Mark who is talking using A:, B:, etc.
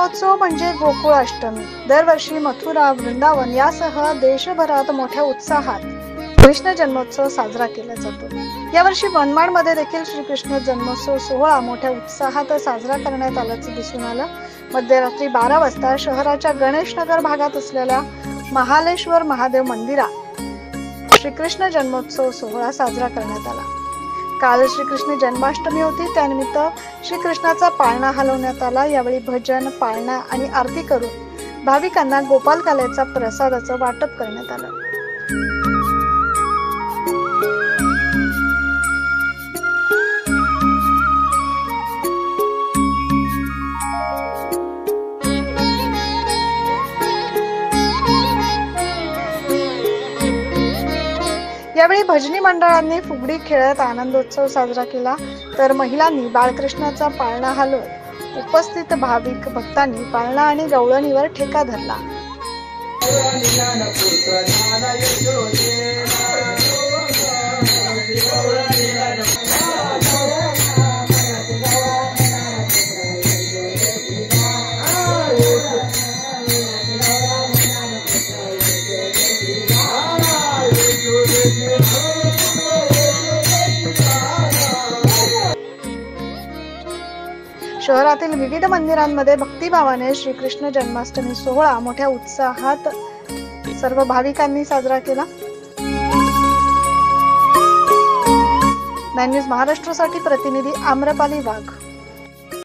A: जन्मोत्सव म्हणजे गोकुळ अष्टमी। दरवर्षी मथुरा, वृंदावन यासह देशभरात मोठ्या उत्साहात कृष्ण जन्मोत्सव साजरा केला जातो। यावर्षी मनमाडमध्ये देखील श्रीकृष्ण जन्मोत्सव सोहळा मोठ्या उत्साहात साजरा करण्यात आल्याचे दिसून आलं। मध्यरात्री 12 वाजता शहराच्या गणेशनगर भागात असलेल्या महालेश्वर महादेव मंदिरात श्रीकृष्ण जन्मोत्सव सोहळा साजरा करण्यात आला। काल श्रीकृष्ण जन्माष्टमी होती, त्यानिमित्त श्रीकृष्णाचा पाळणा हलवण्यात आला। यावेळी भजन, पाळणा आणि आरती करून भाविकांना गोपालकाल्याचा प्रसादाचं वाटप करण्यात आलं। यावेळी भजनी मंडळांनी फुगडी खेळत आनंदोत्सव साजरा केला, तर महिलांनी बाळकृष्णाचा पाळणा हलवत उपस्थित भाविक भक्तांनी पाळणा आणि गवळणीवर ठेका धरला। शहरातील विविध मंदिरांमध्ये भक्तिभावाने श्रीकृष्ण जन्माष्टमी सोहळा मोठ्या उत्साहात सर्व भाविकांनी साजरा केला। 9 न्यूज महाराष्ट्रासाठी प्रतिनिधी आम्रपाली वाघ।